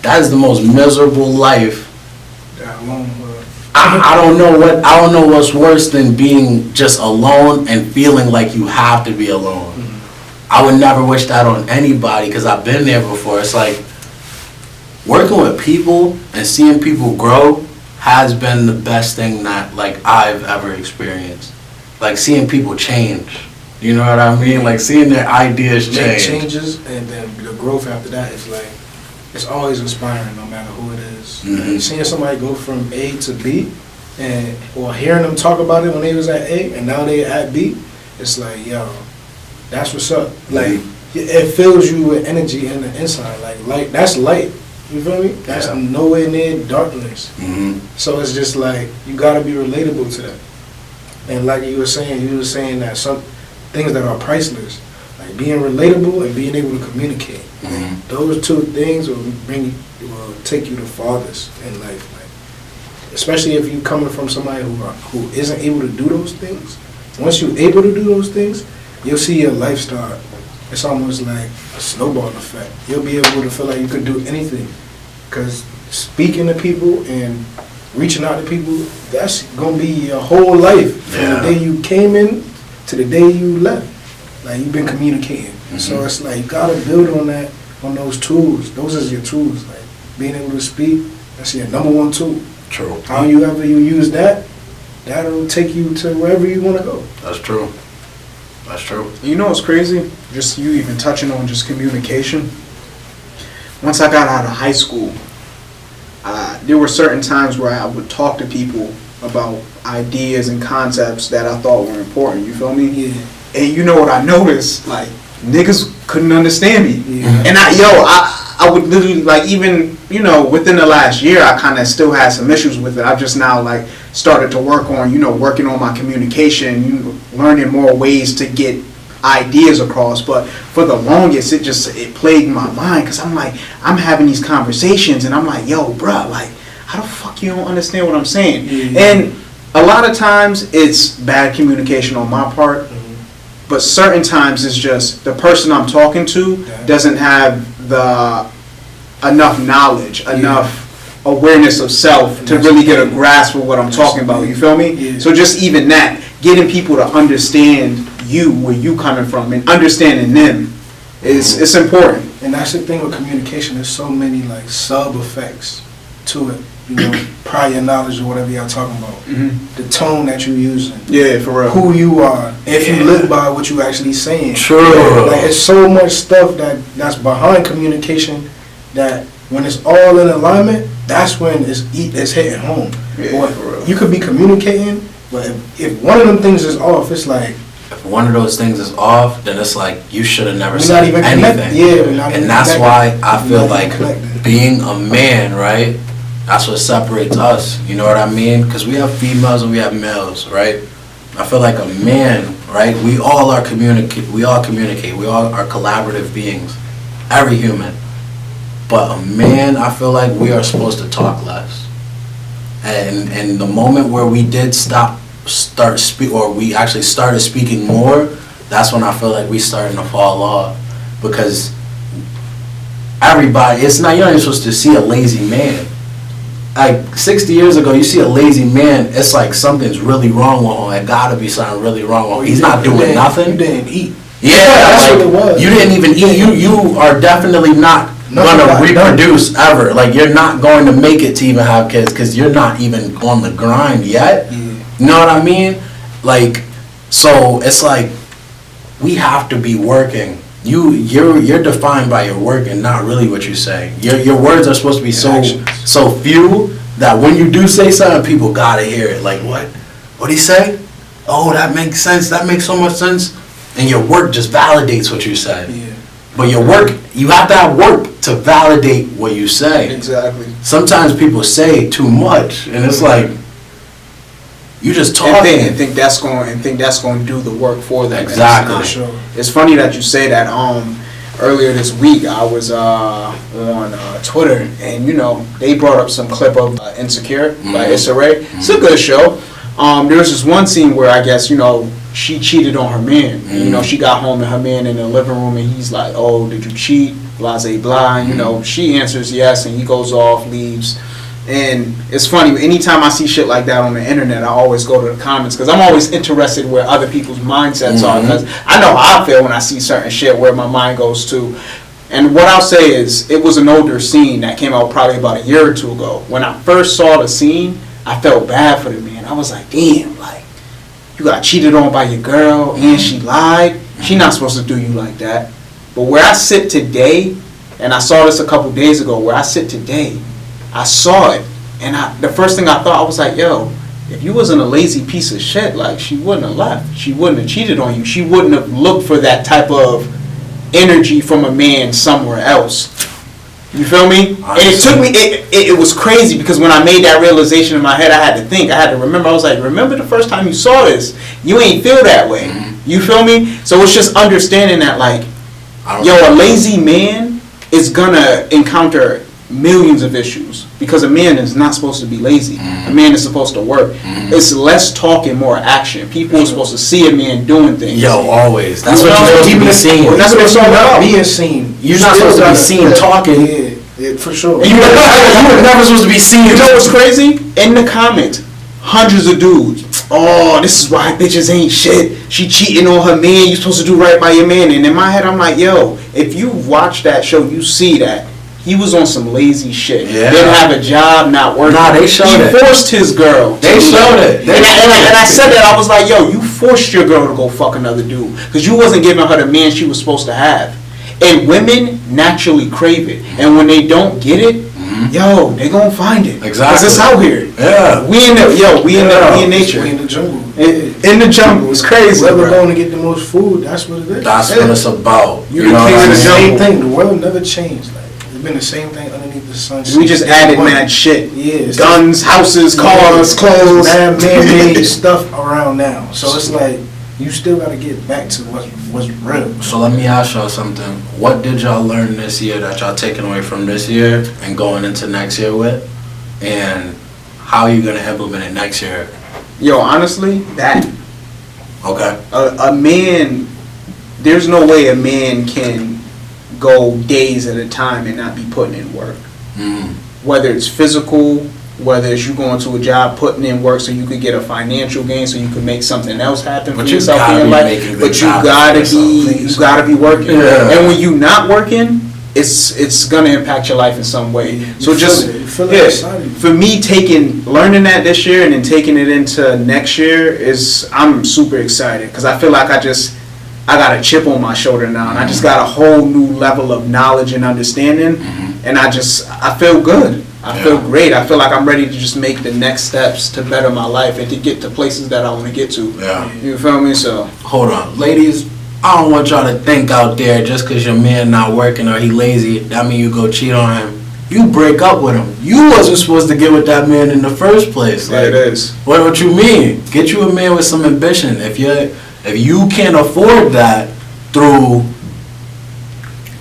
That is the most miserable life. That alone. I don't know what's worse than being just alone and feeling like you have to be alone. Mm-hmm. I would never wish that on anybody, because I've been there before. It's like working with people and seeing people grow has been the best thing that like I've ever experienced. Like seeing people change. You know what I mean? Like seeing their ideas Make change. changes, and then the growth after that is like, it's always inspiring no matter who it is. Mhm. Seeing somebody go from A to B, or hearing them talk about it when they was at A and now they at B, it's like, yo, that's what's up. Like, it fills you with energy in the inside. Like light, that's light. You feel me? That's Yeah. nowhere near darkness. Mhm. So it's just like, you gotta be relatable to that. And like you were saying that some things that are priceless, like being relatable and being able to communicate. Mhm. Those two things will take you the farthest in life. Like, especially if you coming from somebody who isn't able to do those things. Once you're able to do those things, you'll see your life start. It's almost like a snowball effect. You'll be able to feel like you could do anything. Because speaking to people and reaching out to people, that's going to be your whole life. From Yeah. the day you came in to the day you left. Like, you've been communicating. Mhm. So it's like, you got to build on that, on those tools. Those is your tools. Like, being able to speak, that's your number one tool. True. How you use that, that'll take you to wherever you want to go. That's true. That's true. You know what's crazy? Just you even touching on just communication. Once I got out of high school, there were certain times where I would talk to people about ideas and concepts that I thought were important. You feel me? Yeah. And you know what I noticed? Like, niggas couldn't understand me. Yeah. And I would literally, like, even, you know, within the last year, I kind of still had some issues with it. I've just now, like, started to work on, you know, working on my communication, you know, learning more ways to get ideas across. But for the longest, it plagued my mind, because I'm like, I'm having these conversations, and I'm like, yo, bruh, like, how the fuck you don't understand what I'm saying? Yeah. And a lot of times, it's bad communication on my part. But certain times it's just the person I'm talking to doesn't have enough knowledge, enough awareness of self to really get a grasp of what I'm talking about. You feel me? Yeah. So just even that, getting people to understand you, where you coming from, and understanding them it's important. And that's the thing with communication. There's so many like sub effects to it. You know, prior knowledge or whatever y'all talking about. The tone that you're using. Yeah, for real. Who you are. If you live by what you actually saying. True. Like, it's so much stuff that's behind communication that when it's all in alignment, that's when it's hitting home. Yeah, Boy, for real. you could be communicating, but if one of them things is off, it's like, If one of those things is off, then it's like you should have never We're said not even anything. connected. Yeah, we're not even and that's connected. why I We're feel not even like connected. being a man, right? That's what separates us. You know what I mean? Because we have females and we have males, right? I feel like a man, right? We all communicate. We all are collaborative beings. Every human. But a man, I feel like we are supposed to talk less. And the moment where we did we actually started speaking more, that's when I feel like we starting to fall off. Because everybody, you're not even supposed to see a lazy man. Like 60 years ago, you see a lazy man, it's like something's really wrong with him. It gotta be something really wrong with him. He's not doing nothing. You didn't eat. Yeah, that's like, what it was. You didn't even eat. You are definitely not Nothing gonna got reproduce ever. Like, you're not going to make it to even have kids because you're not even on the grind yet. Yeah. You know what I mean? Like, so it's like we have to be working. You're defined by your work and not really what you say. Your words are supposed to be so few that when you do say something, people gotta hear it. Like, what'd he say? Oh, that makes sense. That makes so much sense. And your work just validates what you say. Yeah. But your work, you have to have work to validate what you say. Exactly. Sometimes people say too much, and it's like you just talking. And think that's going to do the work for them. Exactly. And it's funny that you say that. earlier this week, I was on Twitter, and you know they brought up some clip of Insecure by Issa Rae. It's a good show. There was this one scene where I guess she cheated on her man. And, she got home and her man in the living room, and he's like, "Oh, did you cheat?" Blah blah blah. And, she answers yes, and he goes off, leaves. And it's funny, anytime I see shit like that on the internet, I always go to the comments because I'm always interested where other people's mindsets are, because I know how I feel when I see certain shit where my mind goes to. And what I'll say is, it was an older scene that came out probably about a year or two ago. When I first saw the scene, I felt bad for the man. I was like, damn, like, you got cheated on by your girl and she lied. She not supposed to do you like that. But where I sit today, and I saw this a couple days ago, where I sit today, I saw it, and the first thing I thought, I was like, yo, if you wasn't a lazy piece of shit, like, she wouldn't have left. She wouldn't have cheated on you. She wouldn't have looked for that type of energy from a man somewhere else. You feel me? And it took me, it was crazy, because when I made that realization in my head, I had to think, I had to remember. I was like, remember the first time you saw this? You ain't feel that way. You feel me? So it's just understanding that, like, a lazy man is gonna encounter millions of issues, because a man is not supposed to be lazy. A man is supposed to work. It's less talk and more action. People are supposed to see a man doing things. Always. That's what you're supposed to be seeing. That's what it's all about. Being seen. You're not supposed to be seen talking. Yeah, for sure. You were never supposed to be seen. You know what's crazy? In the comments, hundreds of dudes. Oh, this is why bitches ain't shit. She cheating on her man. You supposed to do right by your man. And in my head, I'm like, yo, if you watch that show, you see that he was on some lazy shit. Yeah. Didn't have a job, not working. Nah, they showed it. He forced his girl. They showed it. And I said that, I was like, yo, you forced your girl to go fuck another dude, because you wasn't giving her the man she was supposed to have. And women naturally crave it. And when they don't get it, yo, they gonna find it. Exactly. Because it's out here. Yeah. We in nature. We in the jungle. In the jungle. It's crazy. Whoever going to get the most food, that's what it is. That's what it's about. You know what I the mean? same thing. The world never changed. Like, it's been the same thing underneath the sun. We just added mad shit. Yeah. Guns, houses, cars, clothes. Man-made stuff around now. So it's like, you still got to get back to what's real. So let me ask y'all something. What did y'all learn this year that y'all taking away from this year and going into next year with? And how are you going to implement it next year? Yo, honestly, that. Okay. A man, there's no way a man can go days at a time and not be putting in work. Whether it's physical, whether it's you going to a job, putting in work so you could get a financial gain, so you could make something else happen for yourself in your life. But you gotta be working. Yeah. And when you not working, it's gonna impact your life in some way. So for me, learning that this year and then taking it into next year I'm super excited, because I feel like I got a chip on my shoulder now, and I just got a whole new level of knowledge and understanding, and I feel good. I feel great. I feel like I'm ready to just make the next steps to better my life and to get to places that I want to get to. Yeah. You feel me? So hold on, ladies. I don't want y'all to think out there just because your man not working or he lazy, that mean you go cheat on him. You break up with him. You wasn't supposed to get with that man in the first place. Like, it is. What you mean? Get you a man with some ambition. If you can't afford that through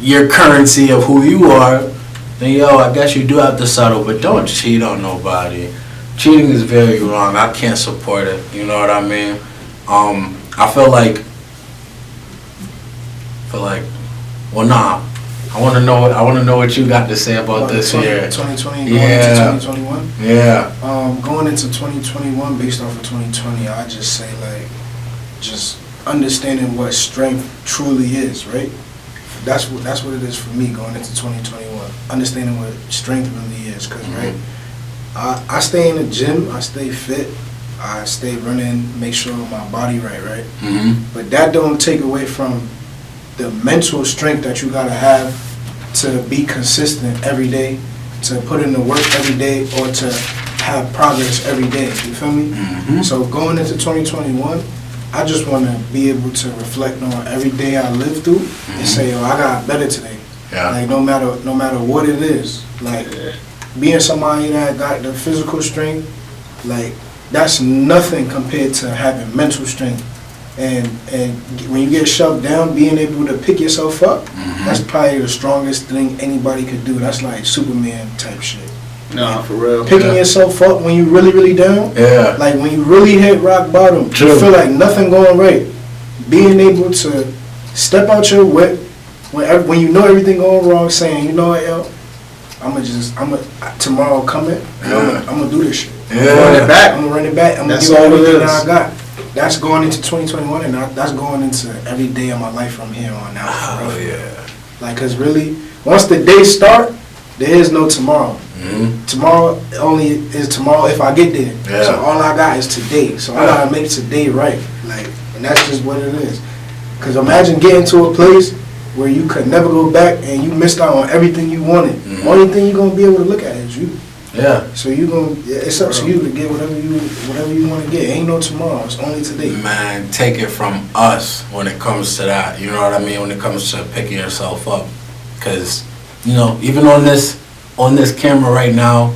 your currency of who you are, then I guess you do have to settle, but don't cheat on nobody. Cheating is very wrong. I can't support it. You know what I mean? I feel like, well, nah. I want to know what you got to say about this year. 2020 going into 2021. Yeah. Going into 2021 based off of 2020, I just say just understanding what strength truly is, right? That's what it is for me going into 2021. Understanding what strength really is, because right, I stay in the gym, I stay fit, I stay running, make sure my body right. But that don't take away from the mental strength that you gotta have to be consistent every day, to put in the work every day, or to have progress every day. You feel me? So going into 2021. I just want to be able to reflect on every day I live through and say, I got better today. Yeah. Like no matter what it is, like being somebody that got the physical strength, like that's nothing compared to having mental strength And when you get shoved down, being able to pick yourself up, that's probably the strongest thing anybody could do. That's like Superman type shit. No, for real. Picking yourself up when you really, really down. Yeah. Like when you really hit rock bottom, True. you feel like nothing going right. Being able to step out your whip when you know everything going wrong, saying, you know what, yo, tomorrow coming, I'm gonna do this shit. Yeah. Run it back. I'm gonna run it back. I'm gonna That's give all it everything is. that I got. That's going into 2021, and that's going into every day of my life from here on out. Oh yeah. Like, cause really, once the day start, there is no tomorrow. Tomorrow only is tomorrow if I get there. Yeah. So all I got is today. So I gotta make today right. Like, and that's just what it is. Cause imagine getting to a place where you could never go back and you missed out on everything you wanted. Only thing you're gonna be able to look at is you. Yeah. So it's up to you to get whatever you want to get. Ain't no tomorrow. It's only today. Man, take it from us when it comes to that. You know what I mean? When it comes to picking yourself up, because even on this camera right now,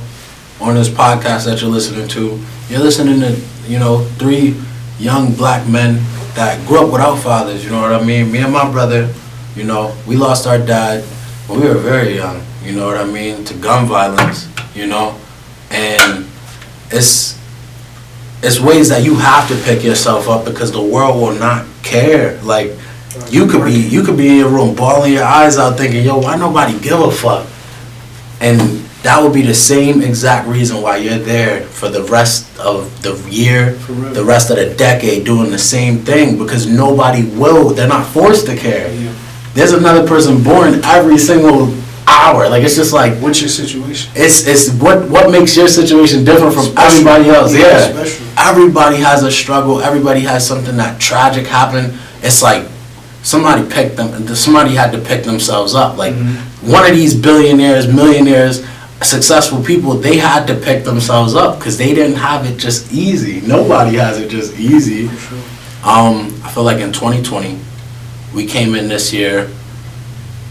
on this podcast that you're listening to, you're listening to 3 young black men that grew up without fathers. You know what I mean? Me and my brother, we lost our dad when we were very young. You know what I mean? To gun violence. And it's ways that you have to pick yourself up because the world will not care. Like, you could be in your room bawling your eyes out thinking, yo, why nobody give a fuck? And that would be the same exact reason why you're there for the rest of the year, the rest of the decade, doing the same thing, because nobody will. They're not forced to care. Yeah. There's another person born every single hour. Like, it's just like, What's your situation? it's what makes your situation different from Special. everybody else. Yeah. Special. Everybody has a struggle. Everybody has something that tragic happened. It's like somebody had to pick themselves up. Like, one of these billionaires, millionaires, successful people, they had to pick themselves up because they didn't have it just easy. Nobody has it just easy. For sure. I feel like in 2020, we came in this year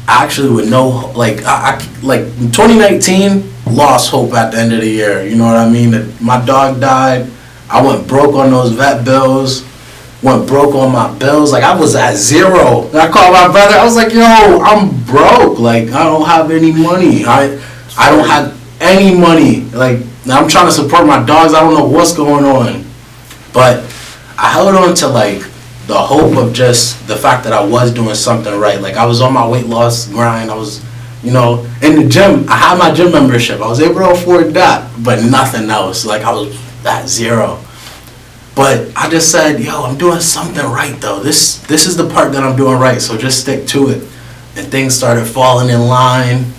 actually with no, like 2019, lost hope at the end of the year. You know what I mean? My dog died. I went broke on those vet bills. Went broke on my bills. Like, I was at zero. And I called my brother. I was like, yo, I'm broke. Like, I don't have any money. I don't have any money. Like, I'm trying to support my dogs. I don't know what's going on. But I held on to, like, the hope of just the fact that I was doing something right. Like, I was on my weight loss grind. I was, in the gym. I had my gym membership. I was able to afford that, but nothing else. Like, I was at zero. But I just said, yo, I'm doing something right, though. This is the part that I'm doing right, so just stick to it. And things started falling in line,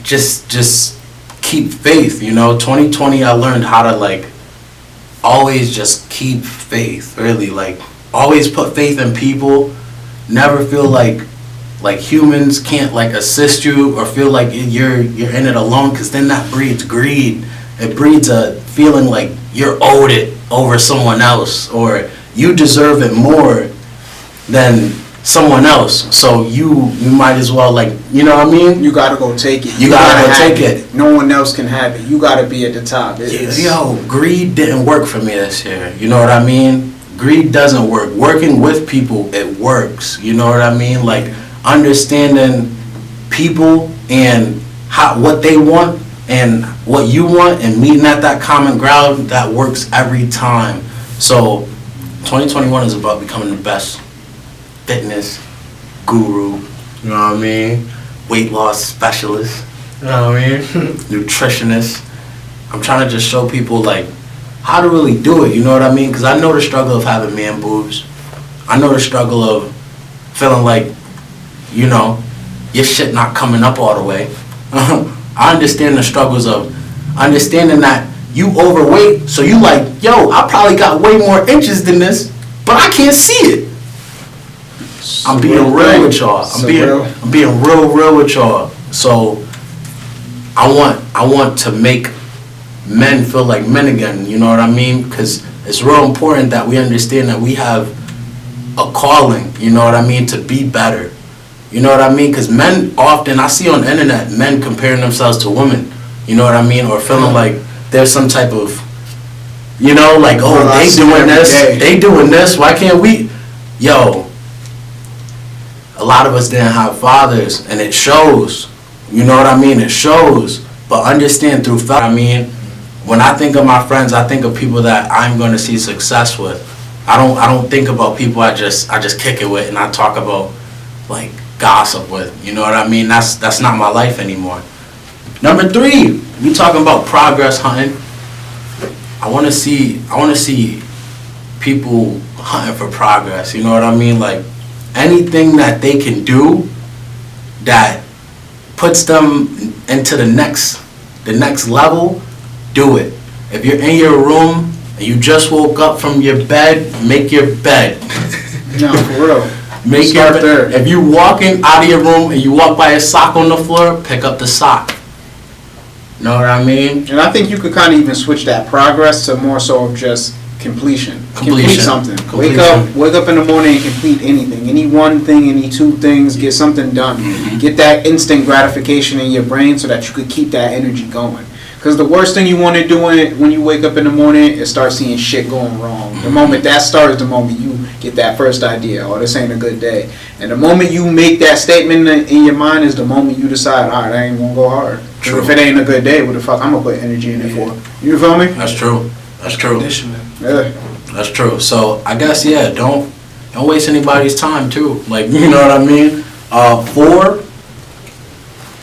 Just keep faith, 2020, I learned how to, like, always just keep faith, really. Like, always put faith in people. Never feel like humans can't, like, assist you or feel like you're in it alone, because then that breeds greed. It breeds a feeling like you're owed it over someone else, or you deserve it more than someone else. So you might as well, like, you know what I mean? You gotta go take it. You gotta go take it. No one else can have it. You gotta be at the top. Yo, greed didn't work for me this year. You know what I mean? Greed doesn't work. Working with people, it works. You know what I mean? Like, understanding people and what they want and what you want, and meeting at that common ground, that works every time. So 2021 is about becoming the best fitness guru, you know what I mean? Weight loss specialist, you know what I mean? Nutritionist. I'm trying to just show people, like, how to really do it, you know what I mean? Because I know the struggle of having man boobs. I know the struggle of feeling like, your shit not coming up all the way. I understand the struggles of understanding that you overweight, so you like, yo, I probably got way more inches than this, but I can't see it. I'm being real with y'all. I'm being real with y'all. So I want to make men feel like men again, you know what I mean? Because it's real important that we understand that we have a calling, you know what I mean, to be better. You know what I mean? Because men often, I see on the internet, men comparing themselves to women, you know what I mean? Or feeling like there's some type of You know, like, oh, Well, I they see it doing every this, day. they doing this, why can't we? Yo, a lot of us didn't have fathers, and it shows. You know what I mean? It shows. But understand through fact, I mean, when I think of my friends, I think of people that I'm going to see success with. I don't think about people I just kick it with and I talk about, like, gossip with. You know what I mean? That's not my life anymore. Number 3, we talking about progress hunting. I want to see people hunting for progress. You know what I mean? Like, anything that they can do that puts them into the next level, do it. If you're in your room and you just woke up from your bed, make your bed. No, for real. Make your Start bed. there. If you walking out of your room and you walk by a sock on the floor, pick up the sock. Know what I mean? And I think you could kind of even switch that progress to more so of just completion. Complete Completion. something. Completion. Wake up in the morning and complete anything. Any one thing, any 2 things, get something done. Mhm. Get that instant gratification in your brain so that you could keep that energy going. Because the worst thing you want to do when you wake up in the morning is start seeing shit going wrong. The moment that starts, the moment you get that first idea, oh, this ain't a good day. And the moment you make that statement in your mind is the moment you decide, all right, I ain't gonna go hard. 'Cause True. if it ain't a good day, what the fuck I'm gonna put energy in it for? You feel me? That's true. That's true. Conditioning. Yeah. That's true. So I guess, yeah, don't waste anybody's time too. Like, you know what I mean? 4,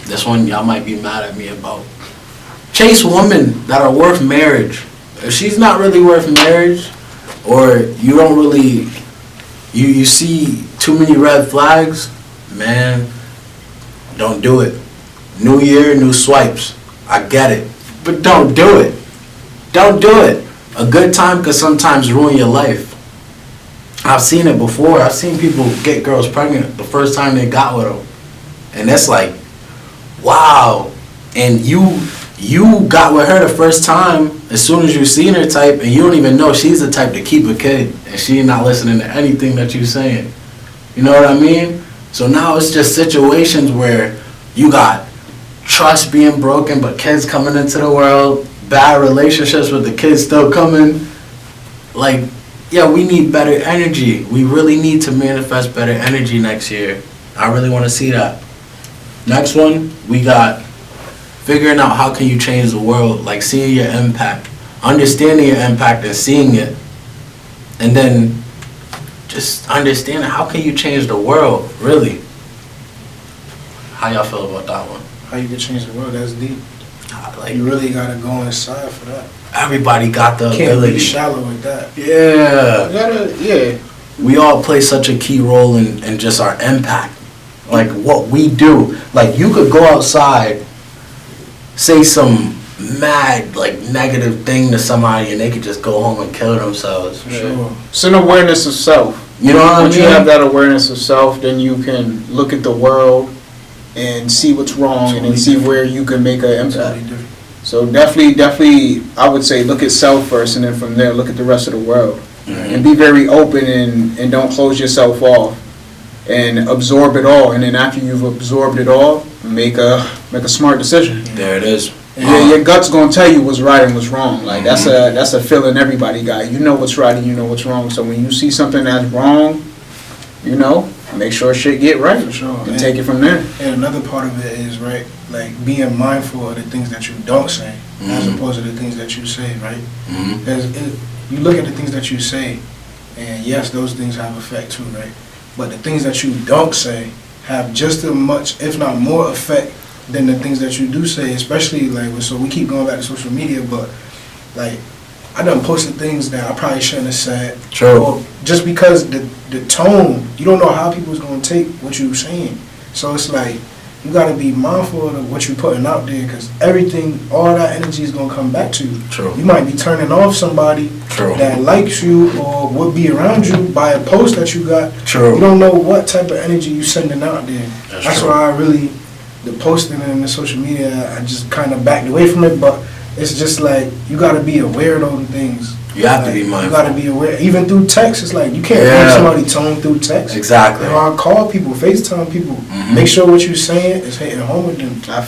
this one y'all might be mad at me about. Chase women that are worth marriage. If she's not really worth marriage, or you don't really, you see too many red flags, man, don't do it. New year, new swipes. I get it. But don't do it. Don't do it. A good time could sometimes ruin your life. I've seen it before. I've seen people get girls pregnant the first time they got with them. And that's like, wow. And you got with her the first time as soon as you seen her type, and you don't even know she's the type to keep a kid, and she not listening to anything that you saying. You know what I mean? So now it's just situations where you got trust being broken, but kids coming into the world, bad relationships with the kids still coming. Like, yeah, we need better energy. We really need to manifest better energy next year. I really want to see that. Next one, we got figuring out how can you change the world, like seeing your impact, understanding your impact and seeing it, and then just understanding how can you change the world, really. How y'all feel about that one? How you can change the world? That's deep. Like, You really gotta go inside for that. everybody got the Can't ability. be shallow with that. Yeah. Yeah. We all play such a key role in just our impact. Like what we do. Like you could go outside, say some mad, like negative thing to somebody and they could just go home and kill themselves. Sure. It's an awareness of self. You know what I Once you mean? have that awareness of self, then you can look at the world and see what's wrong and then see where you can make an impact. Totally different. So definitely, I would say look at self first, and then from there look at the rest of the world, and be very open and don't close yourself off, and absorb it all. And then after you've absorbed it all, make a smart decision. There it is. Your gut's gonna tell you what's right and what's wrong. Like that's a feeling everybody got. You know what's right and you know what's wrong. So when you see something that's wrong, you know, make sure shit get right. For sure. And take it from there. And another part of it is, right, like being mindful of the things that you don't say as opposed to the things that you say, right? Mm-hmm. You look at the things that you say, and yes, those things have effect too, right? But the things that you don't say have just as much, if not more effect than the things that you do say, especially like, so we keep going back to social media, but like, I done posted things that I probably shouldn't have said. True. Or just because the tone, you don't know how people's gonna take what you're saying. So it's like, you gotta be mindful of what you're putting out there, because everything, all that energy is gonna come back to you. True. You might be turning off somebody True. that likes you or would be around you by a post that you got. True. You don't know what type of energy you sending out there. That's true. why I really, the posting and the social media, I just kind of backed away from it, but it's just like, you gotta be aware of those things. You have to Like, be mindful. You gotta be aware. Even through text, it's like, you can't Yeah. read somebody's tone through text. Exactly. You know, I call people, FaceTime people, Mhm. make sure what you're saying is hitting home with them. I